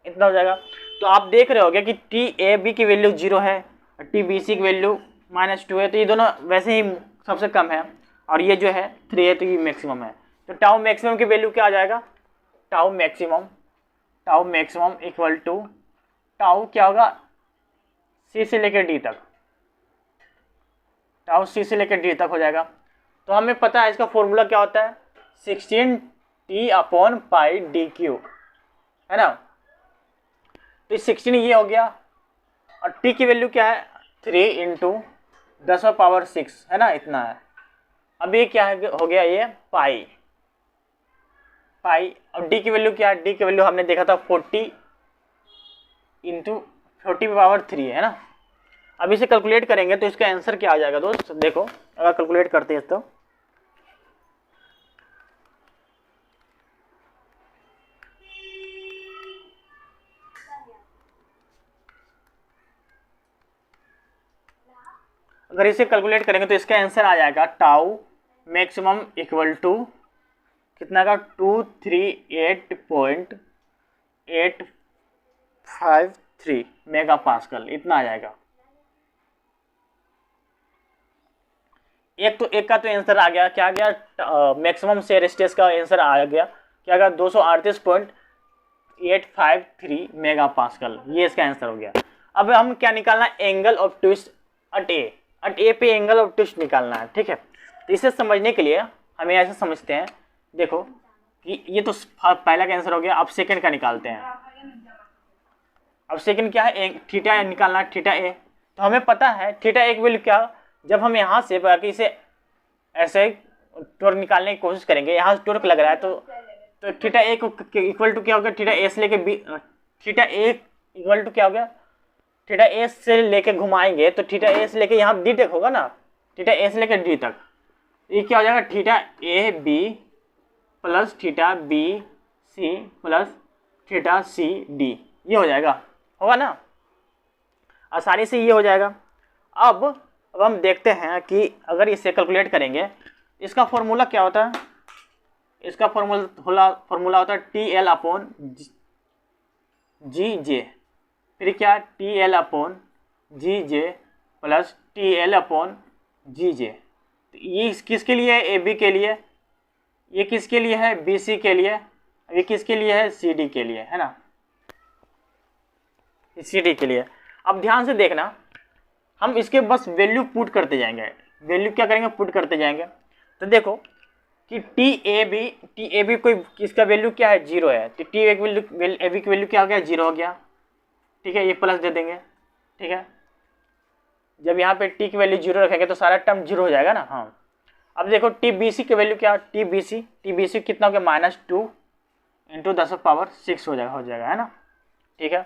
इतना हो जाएगा। तो आप देख रहे होगे कि टी ए बी की वैल्यू 0 है, टी बी सी की वैल्यू -2 है, तो ये दोनों वैसे ही सबसे कम है, और ये जो है 3 है, तो ये मैक्सिमम है। तो टाउ मैक्सिमम की वैल्यू क्या आ जाएगा, tau maximum equal to, tau क्या होगा, सी से लेकर डी तक, टाउ सी से लेकर डी तक हो जाएगा। तो हमें पता है इसका फॉर्मूला क्या होता है, 16t/πdq, है ना। तो 16 ये हो गया, और t की वैल्यू क्या है, 3 × 10⁻6, है ना, इतना है। अब ये क्या है, हो गया ये पाई, और d की वैल्यू क्या है, d की वैल्यू हमने देखा था 40 × 40⁻3, है ना। अब इसे कैलकुलेट करेंगे तो इसका आंसर क्या आ जाएगा दोस्त, देखो अगर कैलकुलेट करते हैं तो अगर इसे कैलकुलेट करेंगे तो इसका आंसर आ जाएगा, टाउ मैक्सिमम इक्वल टू कितना का, 238.853 मेगापास्कल, इतना आ जाएगा। एक का तो आंसर आ गया, क्या आ गया, मैक्सिमम शेयर स्ट्रेस का आंसर आ गया, क्या गया, 238.853 मेगापास्कल, ये इसका आंसर हो गया। अब हम क्या निकालना है, एंगल ऑफ ट्विस्ट एट ए पे एंगल ऑफ ट्विस्ट निकालना है, ठीक है। तो इसे समझने के लिए हमें ऐसे समझते हैं, देखो कि ये तो पहला का आंसर हो गया। अब सेकंड का निकालते हैं। अब सेकंड क्या है, थीटा निकालना है, थीटा ए। तो हमें पता है थीटा ए की वैल्यू क्या, जब हम यहाँ से इसे ऐसे टॉर्क निकालने की कोशिश करेंगे, यहाँ टॉर्क लग रहा है, तो थीटा ए को इक्वल टू क्या हो गया, थीटा ए से लेके B, theta A equal to क्या हो गया, थीटा ए से लेके घुमाएंगे तो थीटा ए से लेके यहाँ डी तक होगा ना, थीटा ए से लेके डी तक, ये क्या हो जाएगा, theta A B plus theta B C plus theta C D, ये हो जाएगा, होगा ना, आसानी से ये हो जाएगा। अब हम देखते हैं कि अगर इसे कैलकुलेट करेंगे, इसका फॉर्मूला क्या होता है, इसका फॉर्मूला होता है TL/GJ, फिर क्या, TL/GJ प्लस TL/GJ। तो ये किसके लिए है, AB के लिए, ये किसके लिए है, BC के लिए, ये किसके लिए है, CD के लिए, है ना, CD के लिए। अब ध्यान से देखना, हम इसके बस वैल्यू पुट करते जाएंगे, वैल्यू क्या करेंगे, पुट करते जाएंगे। तो देखो कि TAB कोई इसका वैल्यू क्या है, 0 है, तो TAB की वैल्यू क्या हो गया, 0 हो गया, ठीक है, ये प्लस दे देंगे, ठीक है। जब यहाँ पे T की वैल्यू 0 रखेंगे तो सारा टर्म 0 हो जाएगा ना, हाँ। अब देखो TBC की वैल्यू क्या, TBC कितना हो गया, -2 × 10⁻6 हो जाएगा, है ना, ठीक है।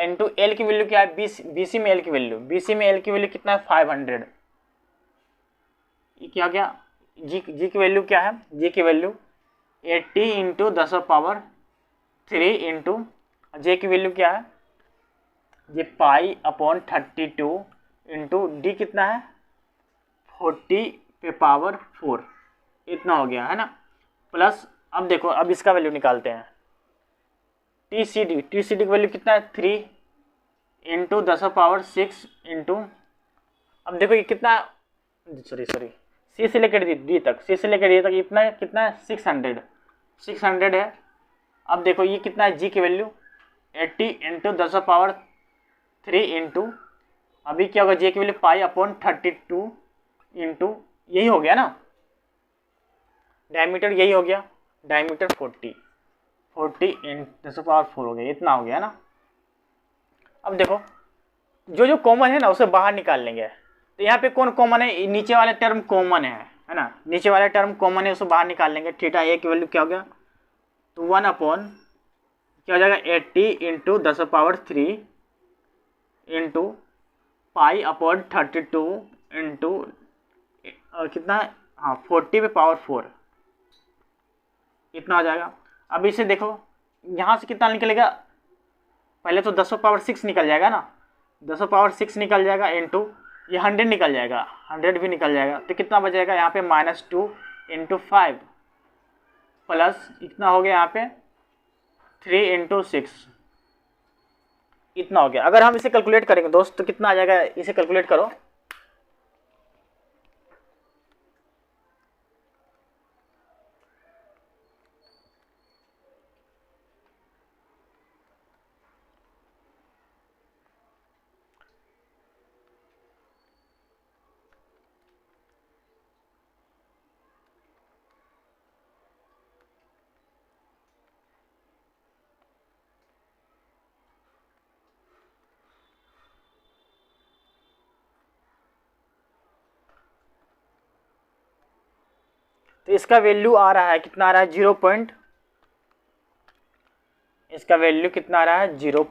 इंटू एल की वैल्यू क्या है, BC में एल की वैल्यू, BC में एल की वैल्यू कितना है 500। ये क्या गया, जी की वैल्यू क्या है, जी की वैल्यू 80 इंटू 10⁻³ इंटू जे की वैल्यू क्या है, ये π/32 इंटू डी कितना है 40⁻⁴, इतना हो गया है ना। प्लस अब देखो, अब इसका वैल्यू निकालते हैं, TCD की वैल्यू कितना है 3 इंटू 10⁻6 इंटू, अब देखो ये कितना, सॉरी सी से लेकर डी तक, सी से लेकर डी तक इतना कितना है 600 है। अब देखो ये कितना है, जी की वैल्यू 80 इंटू 10⁻³ इंटू, अभी क्या होगा, जे की वैल्यू π/32 इंटू, यही हो गया ना, डायमीटर यही हो गया, डायमीटर 40 इंटू 10⁻⁴ हो गया, इतना हो गया ना। अब देखो जो कॉमन है ना उसे बाहर निकाल लेंगे, तो यहाँ पे कौन कॉमन है, नीचे वाले टर्म कॉमन है ना, नीचे वाले टर्म कॉमन है, उसे बाहर निकाल लेंगे। थीटा ए की वैल्यू क्या हो गया, तो 1 क्या हो जाएगा 80 इंटू 10⁻³ इंटू π/32 इंटू कितना है, हाँ 40⁻⁴, इतना हो जाएगा। अब इसे देखो यहाँ से कितना निकलेगा, पहले तो 10⁻6 निकल जाएगा ना, 10⁻6 निकल जाएगा इंटू ये 100 निकल जाएगा, 100 भी निकल जाएगा, तो कितना बचेगा यहाँ पे -2 इंटू 5 प्लस इतना हो गया यहाँ पे 3 इंटू 6, इतना हो गया। अगर हम इसे कैलकुलेट करेंगे दोस्त तो कितना आ जाएगा, इसे कैलकुलेट करो। तो इसका वैल्यू आ रहा है, कितना आ रहा है 0. इसका वैल्यू कितना आ रहा है 0.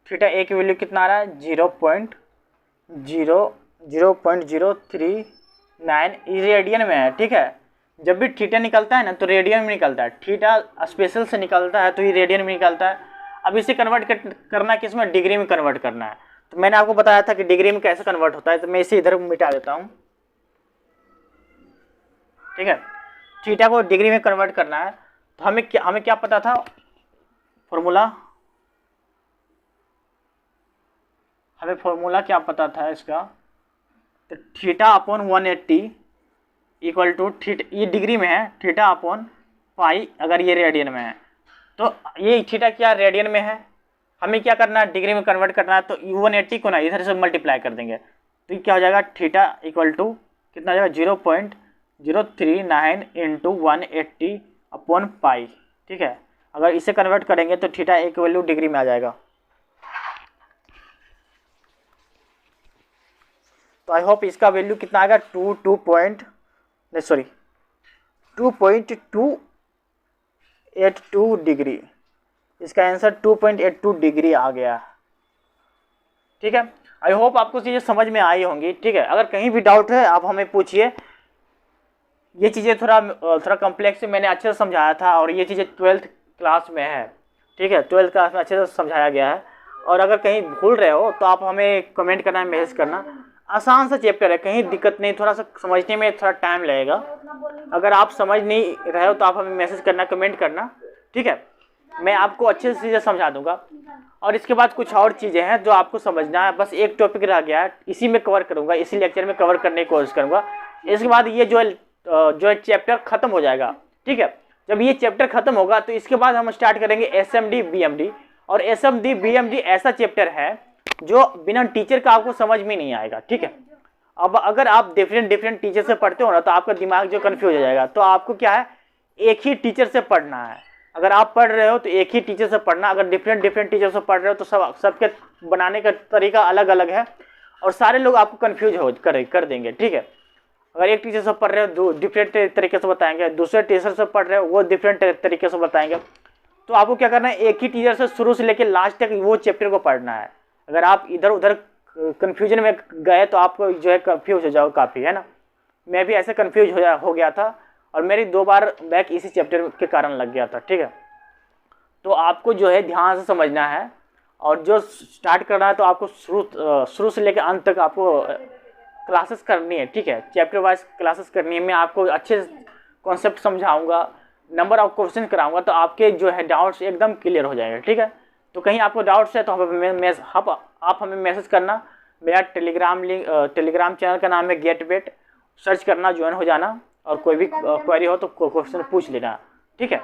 थीटा ए की वैल्यू कितना आ रहा है 0.039 रेडियन में है, ठीक है। जब भी थीटा निकलता है ना तो रेडियन में निकलता है, थीटा स्पेशल से निकलता है तो ये रेडियन में निकलता है। अब इसे कन्वर्ट करना किस में, डिग्री में कन्वर्ट करना है। तो मैंने आपको बताया था कि डिग्री में कैसे कन्वर्ट होता है, तो मैं इसे इधर मिटा देता हूँ, ठीक है। थीटा को डिग्री में कन्वर्ट करना है, तो हमें क्या पता था फॉर्मूला, हमें फॉर्मूला क्या पता था इसका, तो θ/180 इक्वल टू थीटा, ये डिग्री में है, θ/π अगर ये रेडियन में है, तो ये थीटा क्या रेडियन में है, हमें क्या करना है डिग्री में कन्वर्ट करना है। तो 180 को ना इधर से मल्टीप्लाई कर देंगे, तो ये क्या हो जाएगा थीटा इक्वल टू कितना हो जाएगा 0.039 इंटू 180/π, ठीक है। अगर इसे कन्वर्ट करेंगे तो थीटा एक वैल्यू डिग्री में आ जाएगा। तो आई होप इसका वैल्यू कितना आएगा 2.282 डिग्री, इसका आंसर 2.82 डिग्री आ गया, ठीक है। आई होप आपको चीज़ें समझ में आई होंगी, ठीक है। अगर कहीं भी डाउट है आप हमें पूछिए, ये चीज़ें थोड़ा कॉम्प्लेक्स से मैंने अच्छे से समझाया था, और ये चीज़ें 12th क्लास में है, ठीक है, 12th क्लास में अच्छे से समझाया गया है। और अगर कहीं भूल रहे हो तो आप हमें कमेंट करना, मैसेज करना, आसान सा चैप्टर है, कहीं दिक्कत नहीं, थोड़ा सा समझने में थोड़ा टाइम लगेगा। अगर आप समझ नहीं रहे हो तो आप हमें मैसेज करना, कमेंट करना, ठीक है, मैं आपको अच्छे से चीज़ें समझा दूंगा। और इसके बाद कुछ और चीज़ें हैं जो आपको समझना है, बस एक टॉपिक रह गया है, इसी में कवर करूँगा, इसी लेक्चर में कवर करने की कोशिश करूँगा। इसके बाद ये जो चैप्टर ख़त्म हो जाएगा, ठीक है। जब ये चैप्टर ख़त्म होगा तो इसके बाद हम स्टार्ट करेंगे SMD BMD, और SMD BMD ऐसा चैप्टर है जो बिना टीचर का आपको समझ में नहीं आएगा, ठीक है। अब अगर आप डिफरेंट टीचर से पढ़ते हो ना तो आपका दिमाग जो कन्फ्यूज हो जाएगा, तो आपको क्या है एक ही टीचर से पढ़ना है। अगर आप पढ़ रहे हो तो एक ही टीचर से पढ़ना, अगर डिफरेंट टीचर से पढ़ रहे हो तो सबके बनाने का तरीका अलग अलग है, और सारे लोग आपको कन्फ्यूज कर देंगे, ठीक है। अगर एक टीचर से पढ़ रहे हो डिफरेंट तरीके से बताएंगे, दूसरे टीचर से पढ़ रहे हो वो डिफरेंट तरीके से बताएंगे, तो आपको क्या करना है, एक ही टीचर से शुरू से लेकर लास्ट तक वो चैप्टर को पढ़ना है। अगर आप इधर उधर कन्फ्यूजन में गए तो आपको जो है कन्फ्यूज हो जाओ काफ़ी, है ना। मैं भी ऐसे कन्फ्यूज हो गया था और मेरी 2 बार बैक इसी चैप्टर के कारण लग गया था, ठीक है। तो आपको जो है ध्यान से समझना है और जो स्टार्ट करना है तो आपको शुरू से लेकर अंत तक आपको क्लासेस करनी है, ठीक है। चैप्टर वाइज क्लासेस करनी है। मैं आपको अच्छे कॉन्सेप्ट समझाऊंगा, नंबर ऑफ क्वेश्चन कराऊंगा, तो आपके जो है डाउट्स एकदम क्लियर हो जाएंगे, ठीक है। तो कहीं आपको डाउट्स है तो आप हमें मैसेज करना। मेरा टेलीग्राम चैनल का नाम है गेट सर्च करना, ज्वाइन हो जाना और कोई भी क्वेरी हो तो क्वेश्चन पूछ लेना, ठीक है।